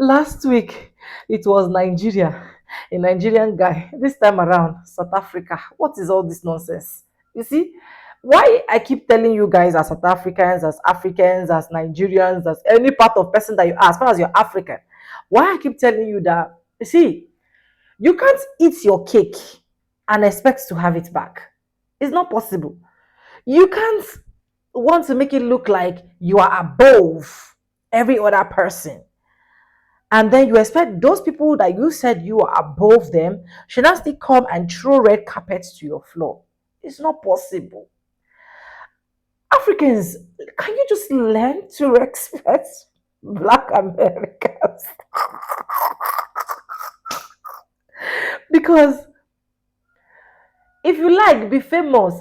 Last week, it was Nigeria, a Nigerian guy. This time around, South Africa. What is all this nonsense? You see, why I keep telling you guys as South Africans, as Nigerians, as any part of person that you are, as far as you're African, why I keep telling you that, you see, you can't eat your cake and expect to have it back. It's not possible. You can't want to make it look like you are above every other person, and then you expect those people that you said you are above them should not still come and throw red carpets to your floor. It's not possible. Africans, can you just learn to respect Black Americans? Because if you like, be famous.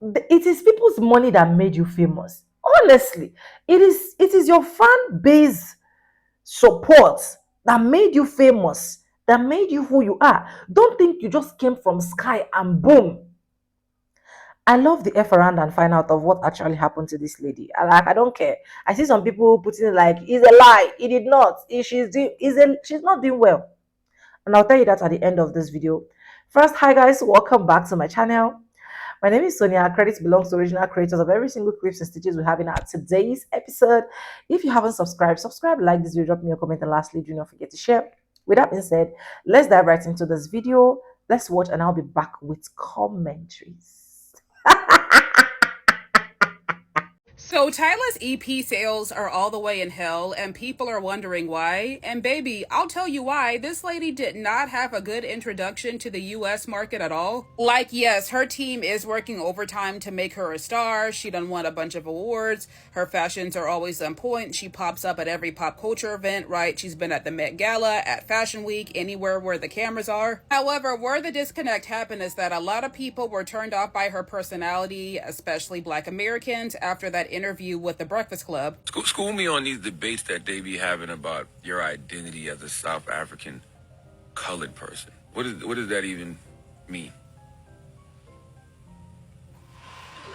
It is people's money that made you famous. Honestly, it is your fan base support that made you famous, that made you who you are. Don't think you just came from sky and boom. I love the F around and find out of what actually happened to this lady. I don't care. I see some people putting it like it's a lie. It did not. She's not doing well. And I'll tell you that at the end of this video. First, hi guys, welcome back to my channel. My name is Sonia. Credits belongs to original creators of every single clips and stitches we have in our today's episode. If you haven't subscribed, subscribe, like this video, drop me a comment, and lastly, do not forget to share. With that being said, let's dive right into this video. Let's watch, and I'll be back with commentaries. So Tyla's EP sales are all the way in hell, and people are wondering why. And baby, I'll tell you why. This lady did not have a good introduction to the US market at all. Like, yes, her team is working overtime to make her a star. She done won a bunch of awards. Her fashions are always on point. She pops up at every pop culture event, right? She's been at the Met Gala, at Fashion Week, anywhere where the cameras are. However, where the disconnect happened is that a lot of people were turned off by her personality, especially Black Americans, after that interview with the Breakfast Club. School me on these debates that they be having about your identity as a South African colored person. What does that even mean?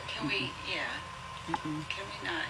Can we, can we not?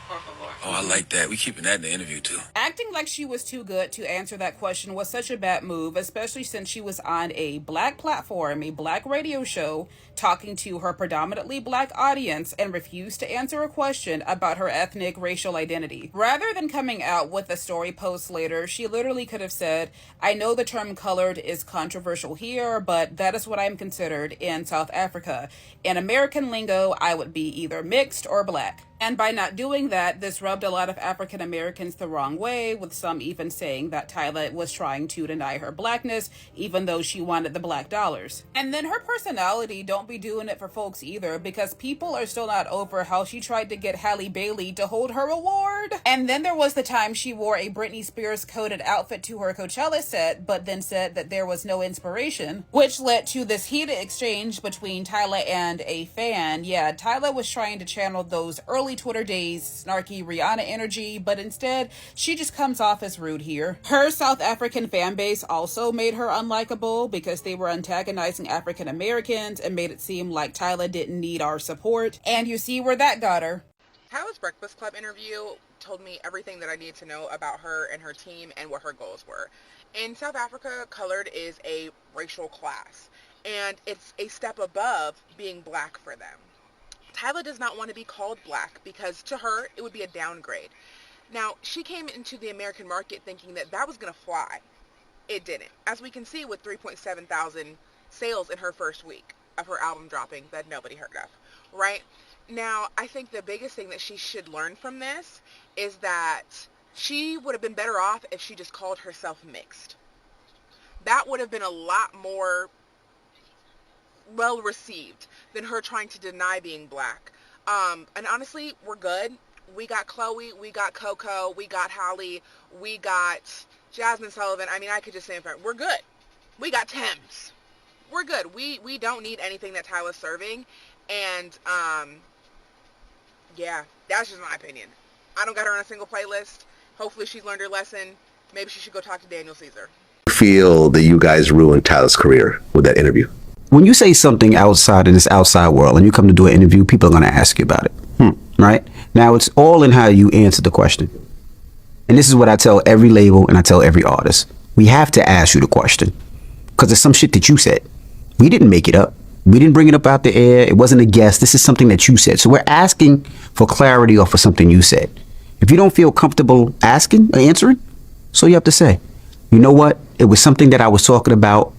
Por favor. Oh, I like that. We keeping that in the interview too. Acting like she was too good to answer that question was such a bad move, especially since she was on a Black platform, a Black radio show, talking to her predominantly Black audience, and refused to answer a question about her ethnic racial identity. Rather than coming out with a story post later, she literally could have said, I know the term colored is controversial here, but that is what I'm considered in South Africa. In American lingo, I would be either mixed or Black. And by not doing that, this rubbed a lot of African Americans the wrong way, with some even saying that Tyla was trying to deny her Blackness, even though she wanted the Black dollars. And then her personality don't be doing it for folks either, because people are still not over how she tried to get Halle Bailey to hold her award. And then there was the time she wore a Britney Spears coded outfit to her Coachella set, but then said that there was no inspiration, which led to this heated exchange between Tyla and a fan. Yeah, Tyla was trying to channel those early Twitter days snarky Rihanna energy, but instead she just comes off as rude here. Her South African fan base also made her unlikable because they were antagonizing African Americans and made it seem like Tyla didn't need our support, and you see where that got her. Tyla's Breakfast Club interview told me everything that I need to know about her and her team and what her goals were. In South Africa, colored is a racial class, and it's a step above being Black for them. Tyla does not want to be called Black because to her it would be a downgrade. Now, she came into the American market thinking that that was going to fly. It didn't. As we can see with 3.7 thousand sales in her first week of her album dropping that nobody heard of, right? Now, I think the biggest thing that she should learn from this is that she would have been better off if she just called herself mixed. That would have been a lot more well received than her trying to deny being Black. And honestly, we're good. We got Chloe, we got Coco, we got Halle, we got Jasmine Sullivan. I mean, I could just say in front, we're good. We got Thames. We're good. We don't need anything that Tyla's serving. And yeah, that's just my opinion. I don't got her on a single playlist. Hopefully she's learned her lesson. Maybe she should go talk to Daniel Caesar. Feel that you guys ruined Tyla's career with that interview? When you say something outside in this outside world and you come to do an interview, people are going to ask you about it. Right? Now, it's all in how you answer the question. And this is what I tell every label and I tell every artist. We have to ask you the question. Because it's some shit that you said. We didn't make it up. We didn't bring it up out the air. It wasn't a guess. This is something that you said. So we're asking for clarity or for something you said. If you don't feel comfortable asking or answering, so you have to say, you know what? It was something that I was talking about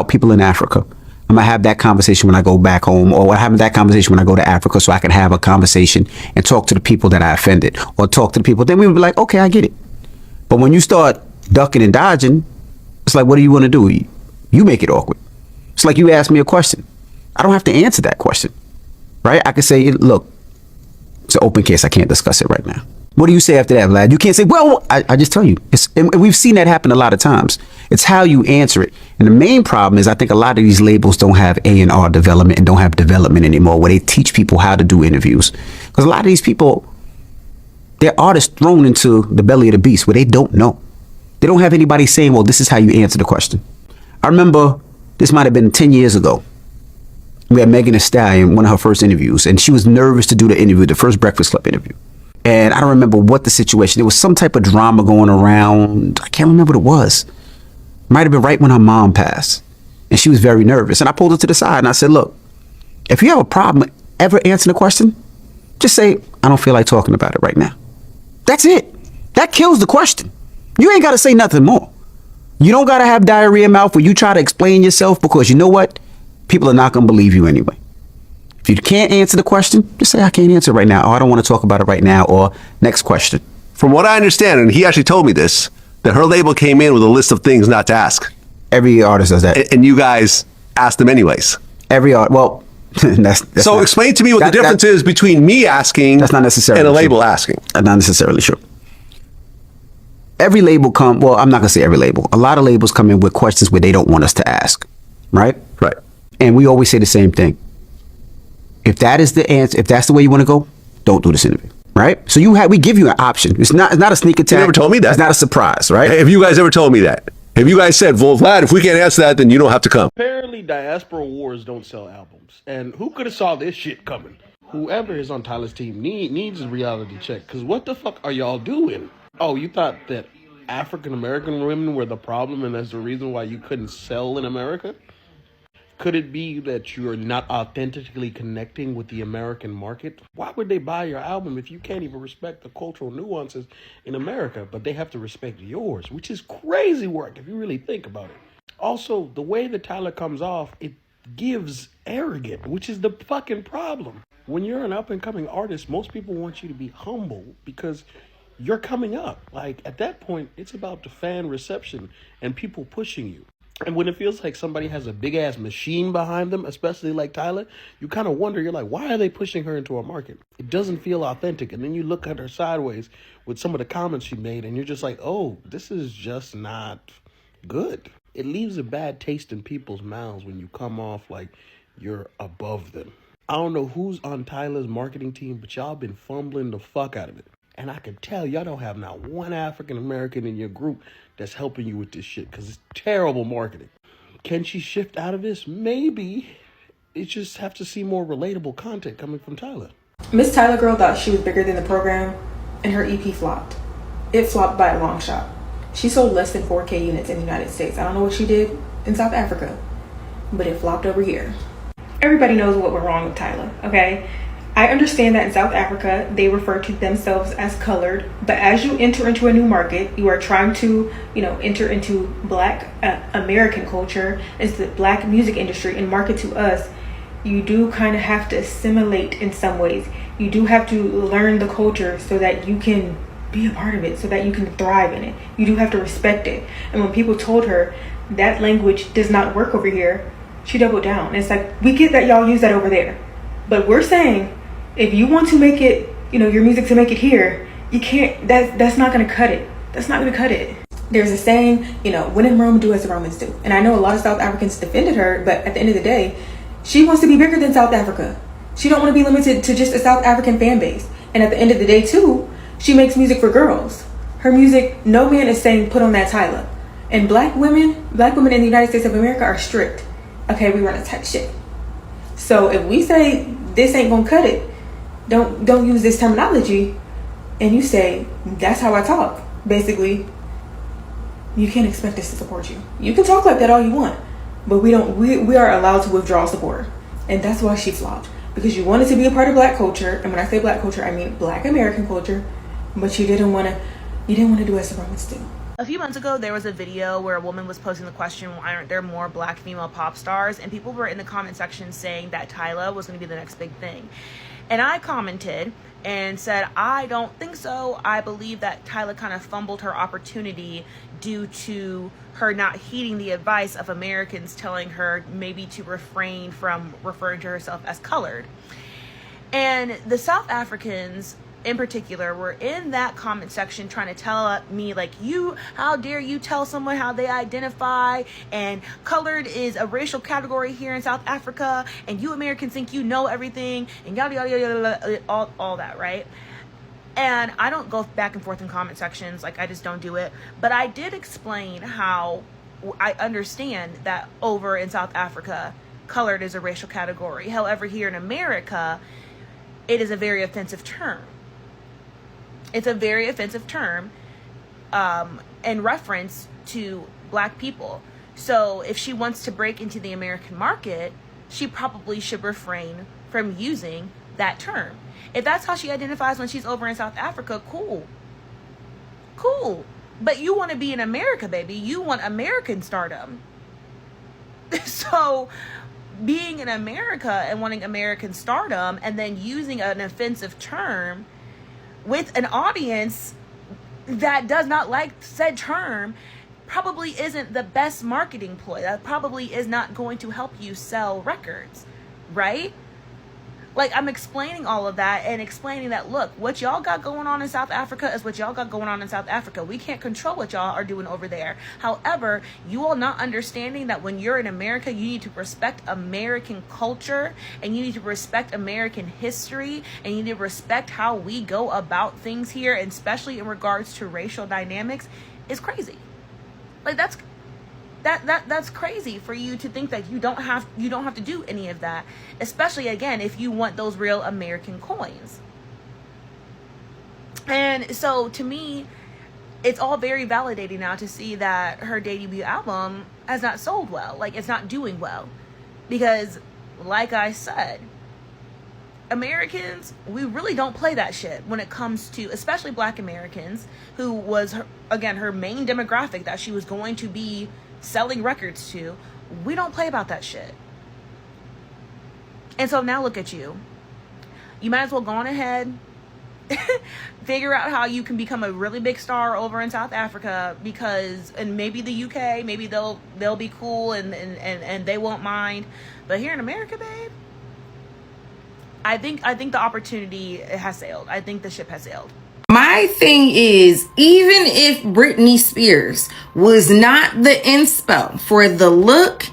people in Africa. I'm going to have that conversation when I go back home, or I'm having that conversation when I go to Africa so I can have a conversation and talk to the people that I offended, or talk to the people. Then we would be like, okay, I get it. But when you start ducking and dodging, it's like, what do you want to do? You make it awkward. It's like you ask me a question. I don't have to answer that question, right? I can say, look, it's an open case. I can't discuss it right now. What do you say after that, Vlad? You can't say, well, I just tell you. And we've seen that happen a lot of times. It's how you answer it. And the main problem is I think a lot of these labels don't have A&R development and don't have development anymore where they teach people how to do interviews. Because a lot of these people, they're artists thrown into the belly of the beast where they don't know. They don't have anybody saying, well, this is how you answer the question. I remember this might have been 10 years ago. We had Megan Thee Stallion, one of her first interviews, and she was nervous to do the interview, the first Breakfast Club interview. And I don't remember what the situation. There was some type of drama going around. I can't remember what it was. Might have been right when her mom passed. And she was very nervous. And I pulled her to the side and I said, look, if you have a problem ever answering a question, just say, I don't feel like talking about it right now. That's it. That kills the question. You ain't got to say nothing more. You don't got to have diarrhea mouth where you try to explain yourself, because you know what? People are not going to believe you anyway. If you can't answer the question, just say, I can't answer it right now, or I don't want to talk about it right now, or next question. From what I understand, and he actually told me this, that her label came in with a list of things not to ask. Every artist does that. And you guys asked them anyways. Every art, well, that's so not, explain to me what the difference is between me asking that's not necessarily and a label true. asking. That's not necessarily true. Every label well, I'm not going to say every label. A lot of labels come in with questions where they don't want us to ask, right? Right. And we always say the same thing. If that is the answer, if that's the way you want to go, don't do this interview, right? So we give you an option. It's not a sneak attack. You never told me that. It's not a surprise, right? Have you guys ever told me that? Have you guys said, well, Vlad, if we can't answer that, then you don't have to come? Apparently, Diaspora Wars don't sell albums. And who could have saw this shit coming? Whoever is on Tyler's team needs a reality check. Because what the fuck are y'all doing? Oh, you thought that African-American women were the problem and that's the reason why you couldn't sell in America? Could it be that you're not authentically connecting with the American market? Why would they buy your album if you can't even respect the cultural nuances in America, but they have to respect yours, which is crazy work if you really think about it. Also, the way that Tyler comes off, it gives arrogant, which is the fucking problem. When you're an up-and-coming artist, most people want you to be humble because you're coming up. Like, at that point, it's about the fan reception and people pushing you. And when it feels like somebody has a big-ass machine behind them, especially like Tyler, you kind of wonder, you're like, why are they pushing her into a market? It doesn't feel authentic. And then you look at her sideways with some of the comments she made, and you're just like, oh, this is just not good. It leaves a bad taste in people's mouths when you come off like you're above them. I don't know who's on Tyler's marketing team, but y'all been fumbling the fuck out of it. And I can tell y'all don't have not one African-American in your group that's helping you with this shit, because it's terrible marketing. Can she shift out of this? Maybe. You just have to see more relatable content coming from Tyler. Miss Tyler Girl thought she was bigger than the program, and her EP flopped. It flopped by a long shot. She sold less than 4K units in the United States. I don't know what she did in South Africa, but it flopped over here. Everybody knows what went wrong with Tyler, okay? I understand that in South Africa, they refer to themselves as colored, but as you enter into a new market, you are trying to, enter into Black American culture, as the Black music industry, and market to us. You do kind of have to assimilate in some ways. You do have to learn the culture so that you can be a part of it, so that you can thrive in it. You do have to respect it. And when people told her that language does not work over here, she doubled down. It's like, we get that y'all use that over there, but we're saying, if you want to make it, your music to make it here, you can't, that's not going to cut it. That's not going to cut it. There's a saying, when in Rome, do as the Romans do. And I know a lot of South Africans defended her, but at the end of the day, she wants to be bigger than South Africa. She don't want to be limited to just a South African fan base. And at the end of the day, too, she makes music for girls. Her music, no man is saying put on that Tyler. And black women in the United States of America are strict. Okay, we run a tight ship. So if we say this ain't going to cut it, don't use this terminology, and you say, that's how I talk, basically, you can't expect us to support you. You can talk like that all you want, but we are allowed to withdraw support. And that's why she flopped. Because you wanted to be a part of Black culture, and when I say Black culture, I mean Black American culture, but you didn't want to do as the Romans do. A few months ago, there was a video where a woman was posing the question, why aren't there more Black female pop stars? And people were in the comment section saying that Tyla was going to be the next big thing. And I commented and said, I don't think so. I believe that Tyla kind of fumbled her opportunity due to her not heeding the advice of Americans telling her maybe to refrain from referring to herself as colored. And the South Africans in particular were in that comment section trying to tell me, like, how dare you tell someone how they identify, and colored is a racial category here in South Africa, and you Americans think you know everything, and yada yada yada, all that, right? And I don't go back and forth in comment sections, like, I just don't do it. But I did explain how I understand that over in South Africa, colored is a racial category. However, here in America, it is a very offensive term. It's a very offensive term in reference to Black people. So if she wants to break into the American market, she probably should refrain from using that term. If that's how she identifies when she's over in South Africa, cool. But you want to be in America, baby. You want American stardom. So being in America and wanting American stardom and then using an offensive term with an audience that does not like said term probably isn't the best marketing ploy. That probably is not going to help you sell records, right? Like, I'm explaining all of that and explaining that, look, what y'all got going on in South Africa is what y'all got going on in South Africa. We can't control what y'all are doing over there. However, you all not understanding that when you're in America, you need to respect American culture, and you need to respect American history, and you need to respect how we go about things here, and especially in regards to racial dynamics, is crazy. Like, that's crazy for you to think that you don't have to do any of that, especially again if you want those real American coins. And so to me, it's all very validating now to see that her debut album has not sold well. Like, it's not doing well, because like I said, Americans, we really don't play that shit when it comes to, especially Black Americans, who was her main demographic that she was going to be selling records to. We don't play about that shit. And so now look at you. You might as well go on ahead, figure out how you can become a really big star over in South Africa, because, and maybe the UK, maybe they'll be cool and they won't mind. But here in America, babe, I think the opportunity has sailed. I think the ship has sailed. My thing is, even if Britney Spears was not the inspo for the look,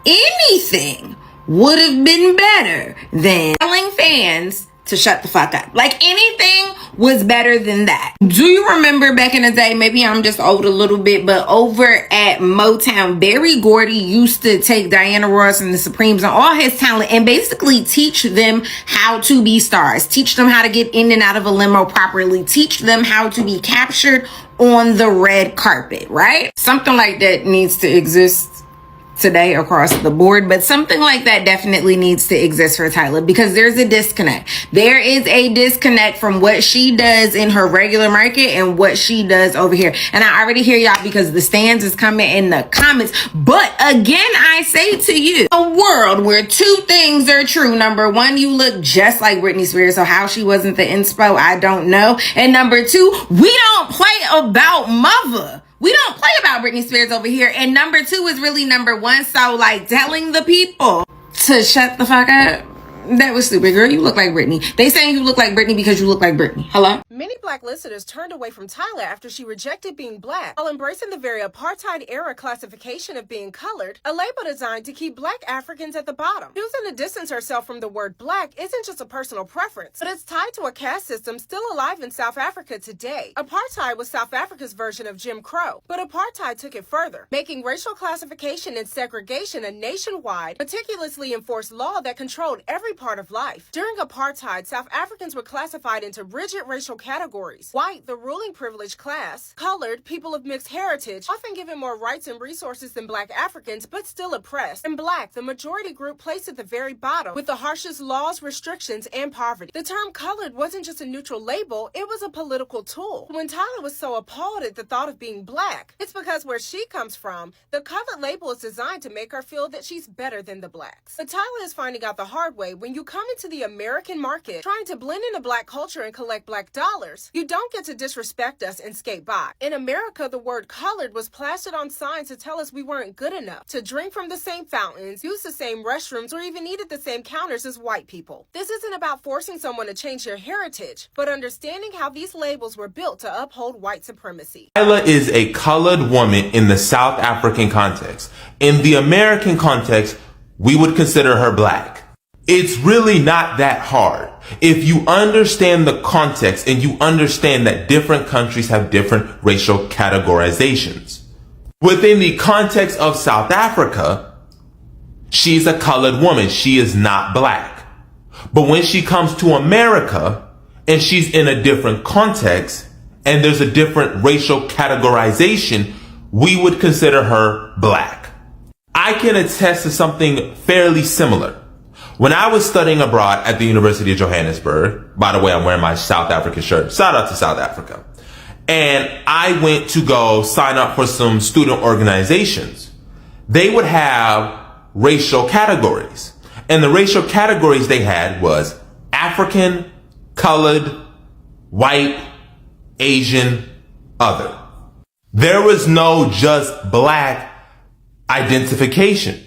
anything would have been better than telling fans to shut the fuck up. Like, anything was better than that. Do you remember back in the day, maybe I'm just old a little bit, but over at Motown, Berry Gordy used to take Diana Ross and the Supremes and all his talent and basically teach them how to be stars, teach them how to get in and out of a limo properly, teach them how to be captured on the red carpet, right? Something like that needs to exist today across the board, but something like that definitely needs to exist for Tyla, because there's a disconnect. There is a disconnect from what she does in her regular market and what she does over here. And I already hear y'all, because the stands is coming in the comments. But again, I say to you, a world where two things are true. Number one, you look just like Britney Spears, so how she wasn't the inspo, I don't know. And number two, we don't play about mother. We don't play about Britney Spears over here. And number two is really number one. So, like, telling the people to shut the fuck up, that was stupid. Girl, you look like Britney. They saying you look like Britney because you look like Britney. Hello? Many Black listeners turned away from Tyla after she rejected being Black while embracing the very apartheid-era classification of being colored, a label designed to keep Black Africans at the bottom. Choosing to distance herself from the word Black isn't just a personal preference, but it's tied to a caste system still alive in South Africa today. Apartheid was South Africa's version of Jim Crow, but apartheid took it further, making racial classification and segregation a nationwide, meticulously enforced law that controlled every part of life. During apartheid, South Africans were classified into rigid racial categories. White, the ruling privileged class. Colored, people of mixed heritage, often given more rights and resources than Black Africans, but still oppressed. And Black, the majority group placed at the very bottom, with the harshest laws, restrictions, and poverty. The term colored wasn't just a neutral label, it was a political tool. When Tyla was so appalled at the thought of being Black, it's because where she comes from, the colored label is designed to make her feel that she's better than the Blacks. But Tyla is finding out the hard way when you come into the American market trying to blend into Black culture and collect Black dollars. You don't get to disrespect us and skate by. In America, the word colored was plastered on signs to tell us we weren't good enough to drink from the same fountains, use the same restrooms, or even eat at the same counters as white people. This isn't about forcing someone to change their heritage, but understanding how these labels were built to uphold white supremacy. Tyla is a colored woman in the South African context. In the American context, we would consider her Black. It's really not that hard. If you understand the context and you understand that different countries have different racial categorizations. Within the context of South Africa, she's a colored woman. She is not Black. But when she comes to America and she's in a different context and there's a different racial categorization, we would consider her Black. I can attest to something fairly similar. When I was studying abroad at the University of Johannesburg, by the way, I'm wearing my South African shirt. Shout out to South Africa. And I went to go sign up for some student organizations. They would have racial categories. And the racial categories they had was African, colored, white, Asian, other. There was no just Black identification.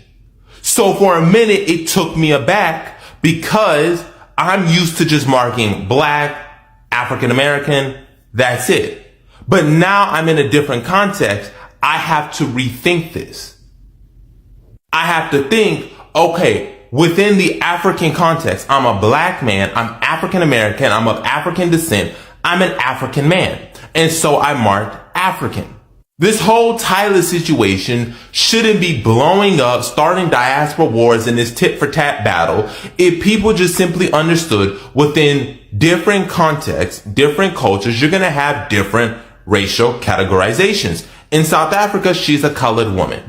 So for a minute, it took me aback because I'm used to just marking Black, African American, that's it. But now I'm in a different context. I have to rethink this. I have to think, okay, within the African context, I'm a Black man, I'm African American, I'm of African descent, I'm an African man. And so I marked African. This whole Tyla situation shouldn't be blowing up, starting diaspora wars in this tit for tat battle if people just simply understood within different contexts, different cultures, you're going to have different racial categorizations. In South Africa, she's a colored woman.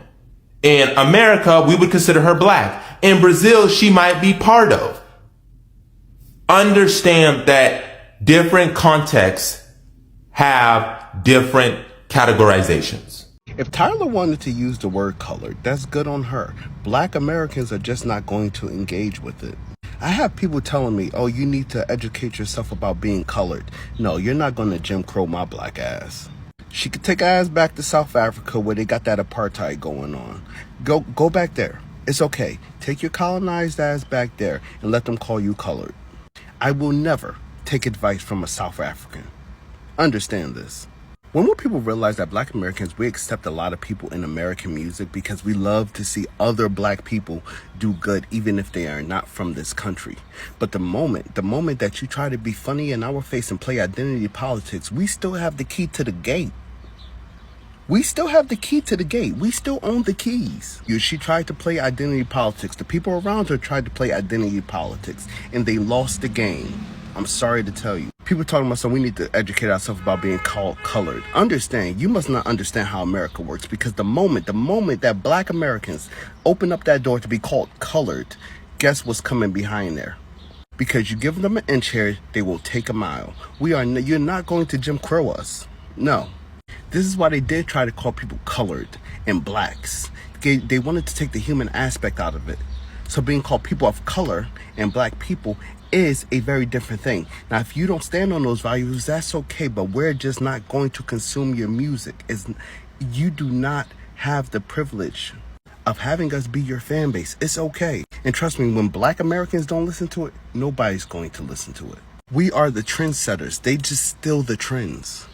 In America, we would consider her Black. In Brazil, she might be part of. Understand that different contexts have different categorizations. If Tyla wanted to use the word colored, that's good on her. Black Americans are just not going to engage with it. I have people telling me, oh, you need to educate yourself about being colored. No, you're not going to Jim Crow my Black ass. She could take her ass back to South Africa where they got that apartheid going on. Go back there. It's okay. Take your colonized ass back there and let them call you colored. I will never take advice from a South African. Understand this. When more people realize that Black Americans, we accept a lot of people in American music because we love to see other Black people do good, even if they are not from this country. But the moment that you try to be funny in our face and play identity politics, we still have the key to the gate. We still have the key to the gate. We still own the keys. She tried to play identity politics. The people around her tried to play identity politics, and they lost the game. I'm sorry to tell you. People talking about we need to educate ourselves about being called colored. Understand, you must not understand how America works, because the moment that Black Americans open up that door to be called colored, guess what's coming behind there? Because you give them an inch here, they will take a mile. You're not going to Jim Crow us. No. This is why they did try to call people colored and Blacks. They wanted to take the human aspect out of it. So being called people of color and Black people is a very different thing. Now, if you don't stand on those values, that's okay, but we're just not going to consume your music. You do not have the privilege of having us be your fan base. It's okay. And trust me, when Black Americans don't listen to it, nobody's going to listen to it. We are the trendsetters. They just steal the trends.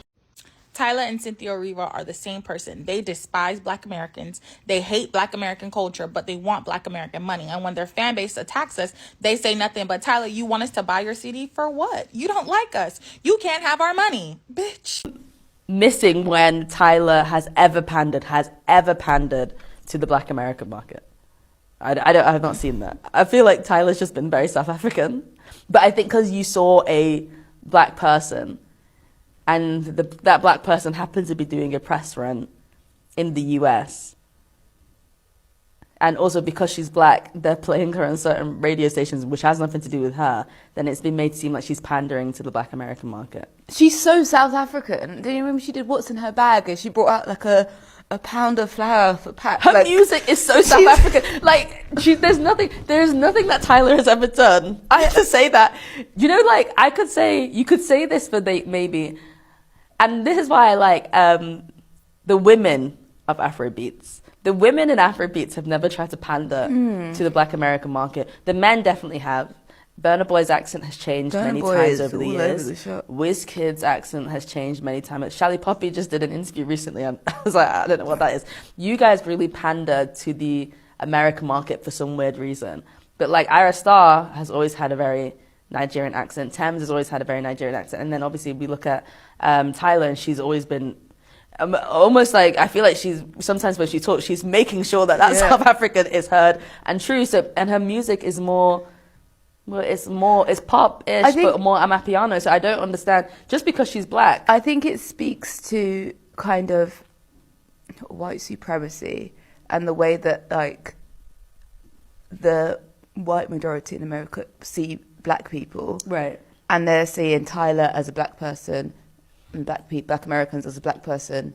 Tyla and Cynthia Erivo are the same person. They despise Black Americans. They hate Black American culture, but they want Black American money. And when their fan base attacks us, they say nothing but, Tyla, you want us to buy your CD for what? You don't like us. You can't have our money, bitch. Missing when Tyla has ever pandered to the Black American market. I've not seen that. I feel like Tyler's just been very South African. But I think because you saw a black person and that black person happened to be doing a press run in the US, and also because she's black, they're playing her on certain radio stations, which has nothing to do with her, then it's been made to seem like she's pandering to the black American market. She's so South African. Do you remember she did What's in Her Bag? And she brought out like a pound of flour for pack. Her music is so South African. Like, there's nothing that Tyler has ever done. I have to say that. You know, like, you could say this for maybe, and this is why I like the women of Afrobeats. The women in Afrobeats have never tried to pander to the black American market. The men definitely have. Burna Boy's accent has changed many times over the years. Wizkid's accent has changed many times. Shally Poppy just did an interview recently, and I was like, I don't know what that is. You guys really pander to the American market for some weird reason. But like Ira Star has always had a very Nigerian accent. Thames has always had a very Nigerian accent. And then obviously we look at Tyler, and she's always been almost like, I feel like she's, sometimes when she talks, she's making sure that South African is heard and true. So, and her music is more, well, it's pop-ish, but more Amapiano. So I don't understand, just because she's black. I think it speaks to kind of white supremacy and the way that, like, the white majority in America see black people. Right. And they're seeing Tyler as a black person, and black Americans as a black person,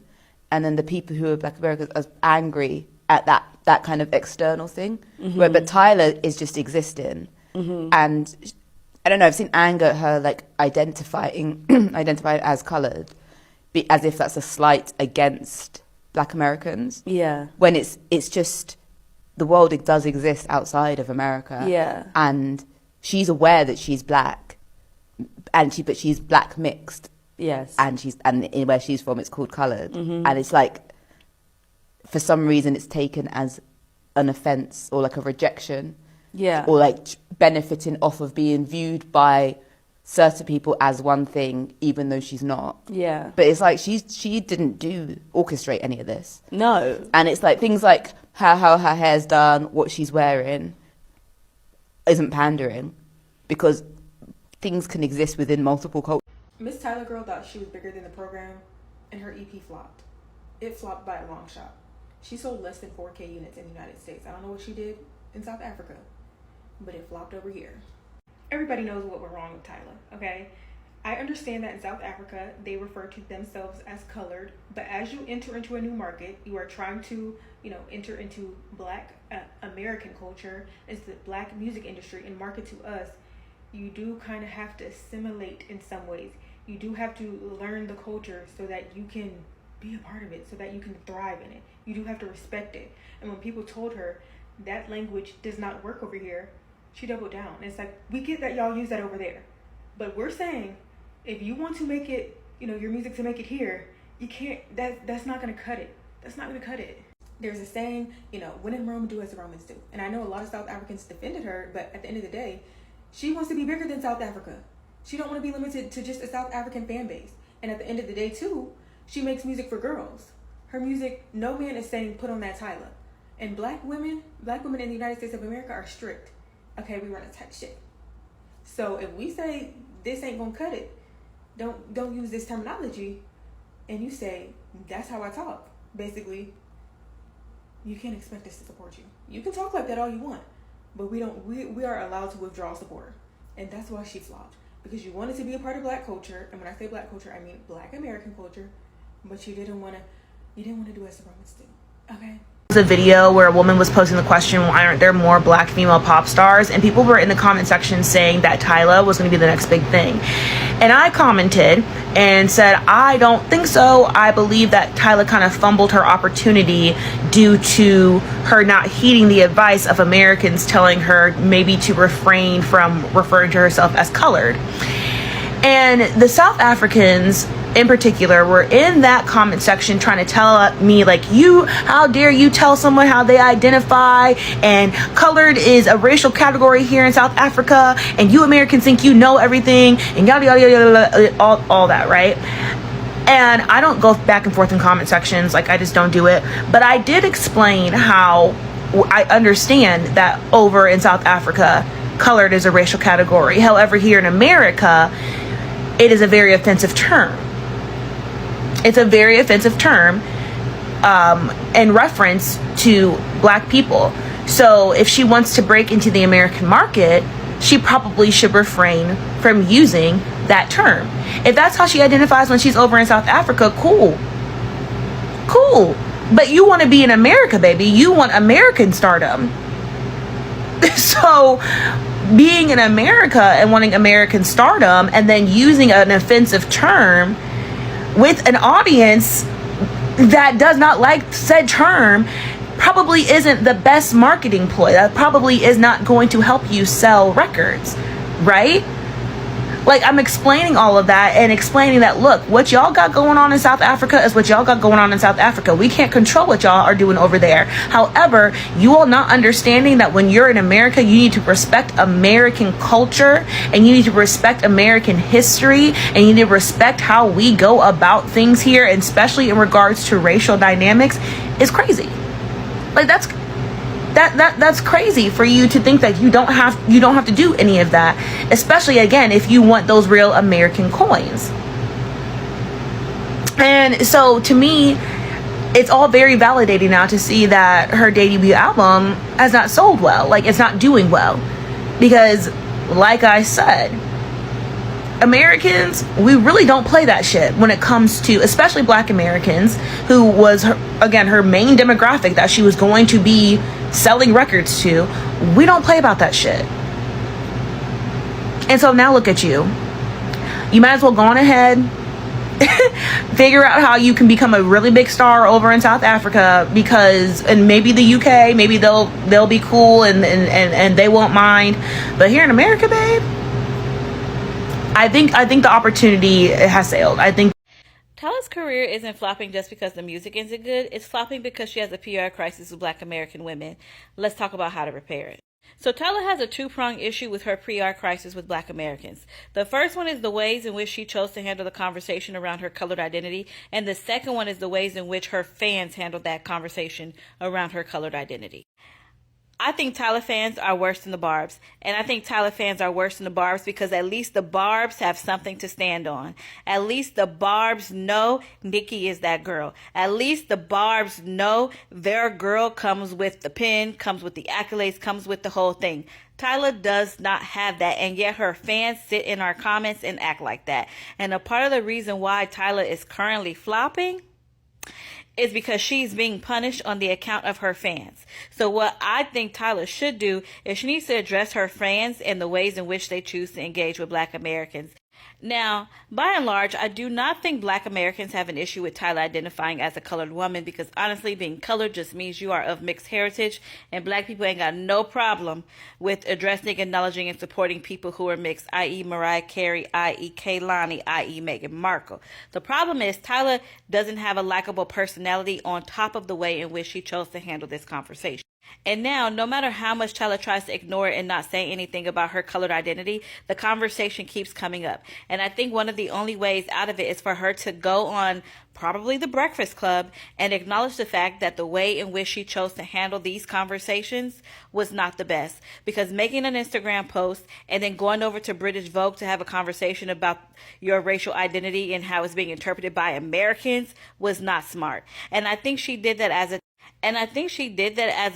and then the people who are black Americans as angry at that kind of external thing. Mm-hmm. But Tyler is just existing. Mm-hmm. And I don't know, I've seen anger at her like identifying as coloured, as if that's a slight against black Americans. Yeah. When it's just the world does exist outside of America. Yeah. And she's aware that she's black, but she's black mixed. Yes. And where she's from, it's called coloured. Mm-hmm. And it's like, for some reason, it's taken as an offence or like a rejection. Yeah. Or like benefiting off of being viewed by certain people as one thing, even though she's not. Yeah. But it's like she didn't orchestrate any of this. No. And it's like things like how her hair's done, what she's wearing, isn't pandering, because things can exist within multiple cultures. Miss Tyler Girl thought she was bigger than the program, and her EP flopped. It flopped by a long shot. She sold less than 4K units in the United States. I don't know what she did in South Africa, but it flopped over here. Everybody knows what went wrong with Tyler, okay? I understand that in South Africa, they refer to themselves as colored, but as you enter into a new market, you are trying to, enter into black American culture, into the black music industry and market to us. You do kind of have to assimilate in some ways. You do have to learn the culture so that you can be a part of it, so that you can thrive in it. You do have to respect it. And when people told her that language does not work over here, she doubled down. And it's like, we get that y'all use that over there, but we're saying, if you want to make it, your music to make it here, you can't, that's not going to cut it. That's not going to cut it. There's a saying, when in Rome, do as the Romans do. And I know a lot of South Africans defended her, but at the end of the day, she wants to be bigger than South Africa. She don't want to be limited to just a South African fan base. And at the end of the day, too, she makes music for girls. Her music, no man is saying put on that Tyler. And black women in the United States of America are strict. Okay, we run a tight ship. So if we say this ain't gonna cut it, don't use this terminology, and you say that's how I talk, basically, you can't expect us to support you. You can talk like that all you want, but we are allowed to withdraw support. And that's why she flopped. Because you wanted to be a part of black culture, and when I say black culture, I mean black American culture, but you didn't want to do as the Romans do. Okay? A video where a woman was posing the question, why aren't there more black female pop stars? And people were in the comment section saying that Tyla was going to be the next big thing. And I commented and said, I don't think so. I believe that Tyla kind of fumbled her opportunity due to her not heeding the advice of Americans telling her maybe to refrain from referring to herself as colored. And the South Africans in particular were in that comment section trying to tell me, like, how dare you tell someone how they identify, and colored is a racial category here in South Africa, and you Americans think you know everything, and yada yada yada, all that, right? And I don't go back and forth in comment sections, like, I just don't do it. But I did explain how I understand that over in South Africa, colored is a racial category. However, here in America, it is a very offensive term. It's a very offensive term in reference to black people. So if she wants to break into the American market, she probably should refrain from using that term. If that's how she identifies when she's over in South Africa, cool. But you want to be in America, baby. You want American stardom. So being in America and wanting American stardom and then using an offensive term with an audience that does not like said term probably isn't the best marketing ploy. That probably is not going to help you sell records, right? Like, I'm explaining all of that and explaining that, look, what y'all got going on in South Africa is what y'all got going on in South Africa. We can't control what y'all are doing over there. However, you all not understanding that when you're in America, you need to respect American culture and you need to respect American history and you need to respect how we go about things here, and especially in regards to racial dynamics, is crazy. Like, that's crazy for you to think that you don't have to do any of that, especially again if you want those real American coins. And so to me, it's all very validating now to see that her debut album has not sold well. Like, it's not doing well because, like I said, Americans, we really don't play that shit when it comes to, especially black Americans, who was her main demographic that she was going to be selling records to. We don't play about that shit. And so now look at you. You might as well go on ahead, figure out how you can become a really big star over in South Africa, because, and maybe the UK, maybe they'll be cool and they won't mind. But here in America, babe, I think the opportunity has sailed. I think Tyla's career isn't flopping just because the music isn't good. It's flopping because she has a PR crisis with black American women. Let's talk about how to repair it. So Tyla has a two-pronged issue with her PR crisis with black Americans. The first one is the ways in which she chose to handle the conversation around her colored identity, and the second one is the ways in which her fans handled that conversation around her colored identity. I think Tyla fans are worse than the Barbs. And I think Tyla fans are worse than the Barbs because at least the Barbs have something to stand on. At least the Barbs know Nicki is that girl. At least the Barbs know their girl comes with the pin, comes with the accolades, comes with the whole thing. Tyla does not have that, and yet her fans sit in our comments and act like that. And a part of the reason why Tyla is currently flopping is because she's being punished on the account of her fans. So what I think Tyla should do is she needs to address her fans and the ways in which they choose to engage with black Americans. Now, by and large, I do not think black Americans have an issue with Tyla identifying as a colored woman, because honestly, being colored just means you are of mixed heritage, and black people ain't got no problem with addressing, acknowledging, and supporting people who are mixed, i.e. Mariah Carey, i.e. Kehlani, i.e. Meghan Markle. The problem is Tyla doesn't have a likable personality on top of the way in which she chose to handle this conversation. And now, no matter how much Tyla tries to ignore it and not say anything about her colored identity, the conversation keeps coming up. And I think one of the only ways out of it is for her to go on probably The Breakfast Club and acknowledge the fact that the way in which she chose to handle these conversations was not the best. Because making an Instagram post and then going over to British Vogue to have a conversation about your racial identity and how it's being interpreted by Americans was not smart. And I think she did that as a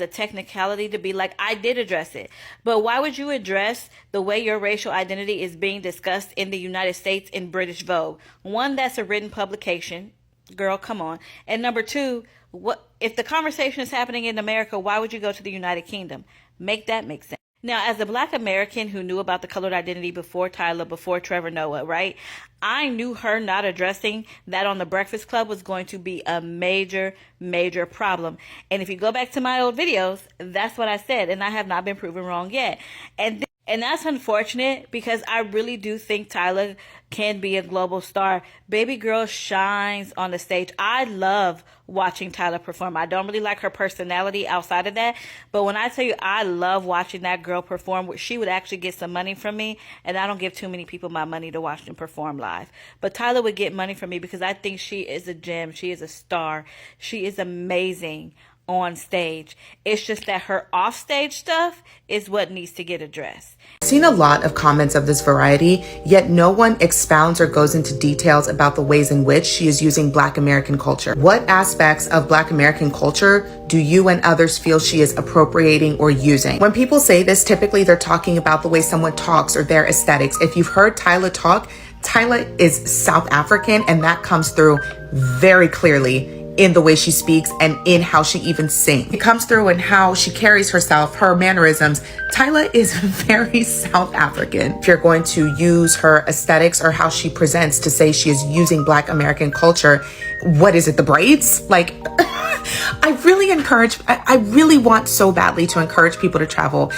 technicality to be like, I did address it. But why would you address the way your racial identity is being discussed in the United States in British Vogue? One, that's a written publication. Girl, come on. And number two, what if the conversation is happening in America, why would you go to the United Kingdom? Make that make sense. Now, as a black American who knew about the colored identity before Tyla, before Trevor Noah, right? I knew her not addressing that on The Breakfast Club was going to be a major, major problem. And if you go back to my old videos, that's what I said. And I have not been proven wrong yet. And that's unfortunate because I really do think Tyla can be a global star. Baby girl shines on the stage. I love watching Tyla perform. I don't really like her personality outside of that. But when I tell you I love watching that girl perform, she would actually get some money from me. And I don't give too many people my money to watch them perform live. But Tyla would get money from me because I think she is a gem. She is a star. She is amazing on stage. It's just that her offstage stuff is what needs to get addressed. I've seen a lot of comments of this variety, yet no one expounds or goes into details about the ways in which she is using Black American culture. What aspects of Black American culture do you and others feel she is appropriating or using? When people say this, typically they're talking about the way someone talks or their aesthetics. If you've heard Tyla talk, Tyla is South African, and that comes through very clearly in the way she speaks and in how she even sings. It comes through in how she carries herself, her mannerisms. Tyla is very South African. If you're going to use her aesthetics or how she presents to say she is using Black American culture, what is it, the braids? Like, I really want so badly to encourage people to travel,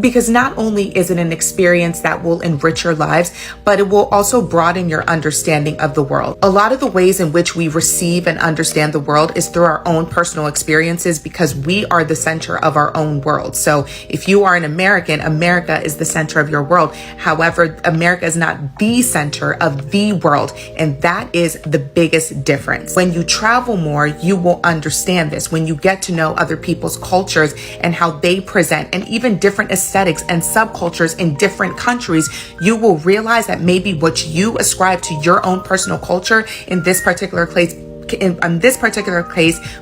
because not only is it an experience that will enrich your lives, but it will also broaden your understanding of the world. A lot of the ways in which we receive and understand the world is through our own personal experiences, because we are the center of our own world. So if you are an American, America is the center of your world. However, America is not the center of the world, and that is the biggest difference. When you travel more, you will understand this. When you get to know other people's cultures and how they present, and even different aesthetics and subcultures in different countries, you will realize that maybe what you ascribe to your own personal culture in this particular case,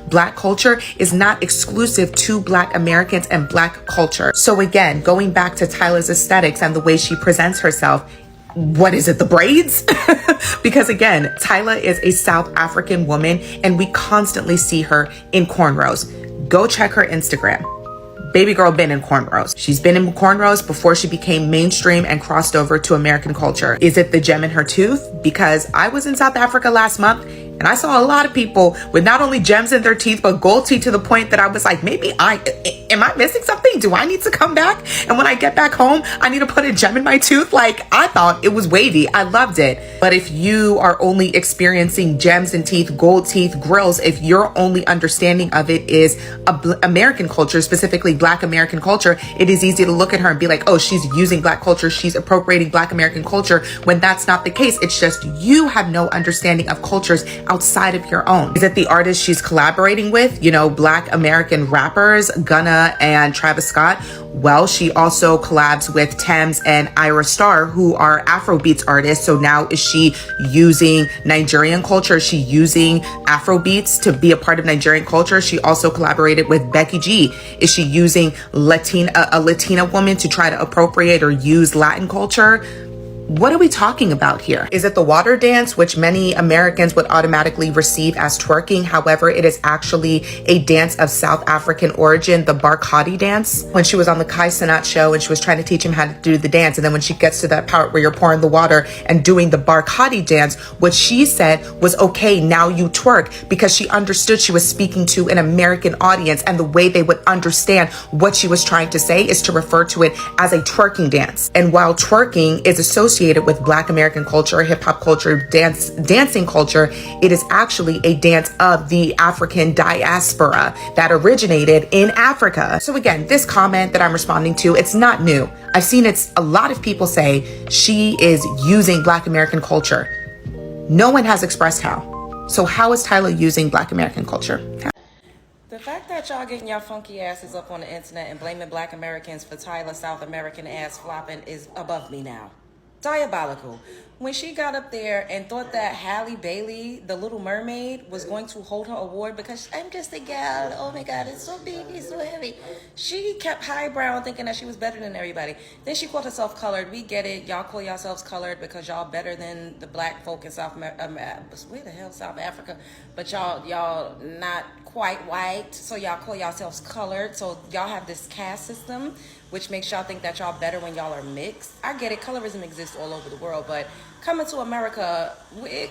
Black culture, is not exclusive to Black Americans and Black culture. So again, going back to Tyla's aesthetics and the way she presents herself, what is it, the braids? Because again, Tyla is a South African woman, and we constantly see her in cornrows. Go check her Instagram. Baby girl been in cornrows. She's been in cornrows before she became mainstream and crossed over to American culture. Is it the gem in her tooth? Because I was in South Africa last month, and I saw a lot of people with not only gems in their teeth, but gold teeth, to the point that I was like, maybe am I missing something? Do I need to come back? And when I get back home, I need to put a gem in my tooth? Like, I thought it was wavy. I loved it. But if you are only experiencing gems in teeth, gold teeth, grills, if your only understanding of it is American culture, specifically Black American culture, it is easy to look at her and be like, oh, she's using Black culture, she's appropriating Black American culture, when that's not the case. It's just you have no understanding of cultures outside of your own. Is it the artist she's collaborating with? You know, Black American rappers, Gunna and Travis Scott. Well, she also collabs with Tems and Ira Star, who are Afrobeats artists. So now is she using Nigerian culture? Is she using Afrobeats to be a part of Nigerian culture? She also collaborated with Becky G. Is she using a Latina woman to try to appropriate or use Latin culture? What are we talking about here? Is it the water dance, which many Americans would automatically receive as twerking? However, it is actually a dance of South African origin, the Barkhadi dance. When she was on the Kai Cenat show and she was trying to teach him how to do the dance, and then when she gets to that part where you're pouring the water and doing the Barkhadi dance, what she said was, okay, now you twerk, because she understood she was speaking to an American audience, and the way they would understand what she was trying to say is to refer to it as a twerking dance. And while twerking is associated with Black American culture, hip hop culture, dancing culture, it is actually a dance of the African diaspora that originated in Africa. So again, this comment that I'm responding to, it's not new. I've seen a lot of people say she is using Black American culture. No one has expressed how. So how is Tyla using Black American culture? The fact that y'all getting y'all funky asses up on the internet and blaming Black Americans for Tyla South American ass flopping is above me now. Diabolical. When she got up there and thought that Halle Bailey, the Little Mermaid, was going to hold her award because I'm just a gal, oh my God, it's so big, it's so heavy. She kept highbrow thinking that she was better than everybody. Then she called herself colored. We get it. Y'all call yourselves colored because y'all better than the Black folk in South Africa. But y'all not quite white, so y'all call yourselves colored. So y'all have this caste system, which makes y'all think that y'all better when y'all are mixed. I get it, colorism exists all over the world, but coming to America,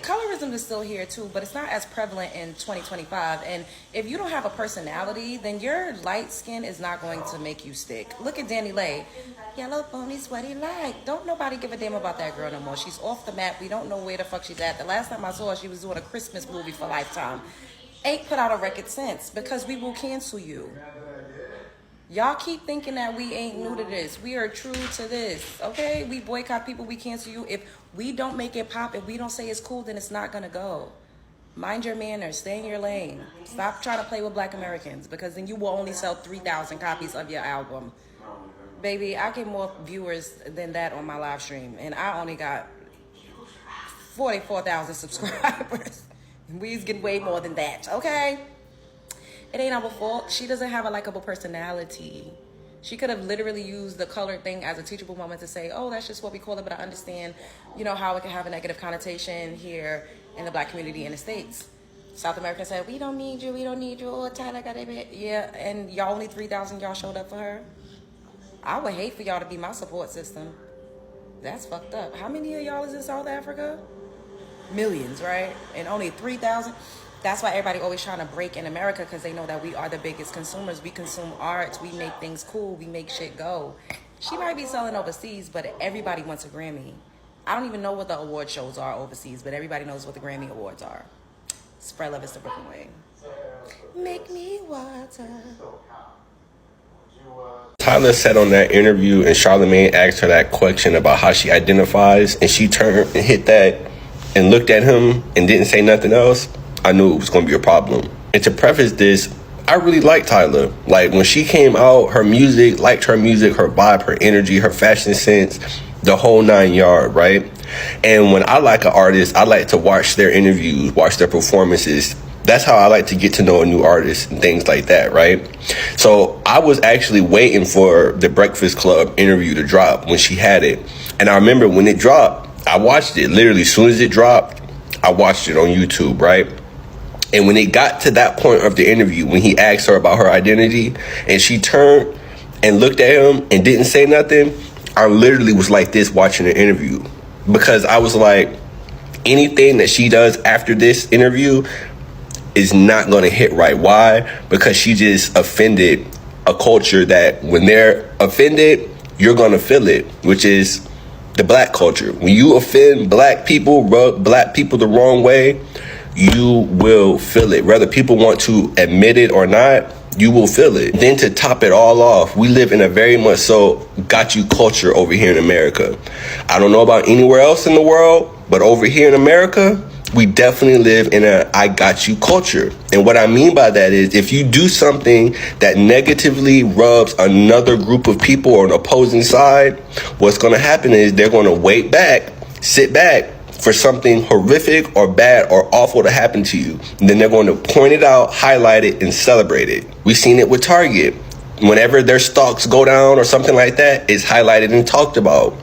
colorism is still here too, but it's not as prevalent in 2025. And if you don't have a personality, then your light skin is not going to make you stick. Look at Danny Lay. Yellow ponies, what he like? Don't nobody give a damn about that girl no more. She's off the map. We don't know where the fuck she's at. The last time I saw her, she was doing a Christmas movie for Lifetime. Ain't put out a record since, because we will cancel you. Y'all keep thinking that we ain't new to this. We are true to this, okay? We boycott people, we cancel you. If we don't make it pop, if we don't say it's cool, then it's not gonna go. Mind your manners. Stay in your lane. Stop trying to play with Black Americans, because then you will only sell 3,000 copies of your album. Baby, I get more viewers than that on my live stream, and I only got 44,000 subscribers. We's get way more than that, okay? It ain't our fault. She doesn't have a likable personality. She could have literally used the colored thing as a teachable moment to say, oh, that's just what we call it, but I understand, you know, how it can have a negative connotation here in the Black community in the States. South America said, we don't need you, oh, Tyler got it. Yeah, and y'all only 3,000 y'all showed up for her. I would hate for y'all to be my support system. That's fucked up. How many of y'all is in South Africa? Millions, right? And only 3,000? That's why everybody always trying to break in America, because they know that we are the biggest consumers. We consume art. We make things cool. We make shit go. She might be selling overseas, but everybody wants a Grammy. I don't even know what the award shows are overseas, but everybody knows what the Grammy Awards are. Spread love is the Brooklyn way. Make me water. Tyler said on that interview, and Charlamagne asked her that question about how she identifies, and she turned and hit that and looked at him and didn't say nothing else. I knew it was going to be a problem. And to preface this, I really like Tyler. Like, when she came out, her music, liked her music, her vibe, her energy, her fashion sense, the whole 9 yard, right? And when I like an artist, I like to watch their interviews, watch their performances. That's how I like to get to know a new artist and things like that, right? So I was actually waiting for the Breakfast Club interview to drop when she had it. And I remember when it dropped, I watched it. Literally, as soon as it dropped, I watched it on YouTube, right? And when it got to that point of the interview, when he asked her about her identity, and she turned and looked at him and didn't say nothing, I literally was like this watching the interview. Because I was like, anything that she does after this interview is not going to hit right. Why? Because she just offended a culture that when they're offended, you're going to feel it, which is the Black culture. When you offend Black people, rub Black people the wrong way, you will feel it. Whether people want to admit it or not, you will feel it. Then to top it all off, we live in a very much so got you culture over here in America. I don't know about anywhere else in the world, but over here in America, we definitely live in a I got you culture. And what I mean by that is, if you do something that negatively rubs another group of people or an opposing side, what's going to happen is they're going to wait back, sit back for something horrific or bad or awful to happen to you. And then they're going to point it out, highlight it, and celebrate it. We've seen it with Target. Whenever their stocks go down or something like that, it's highlighted and talked about.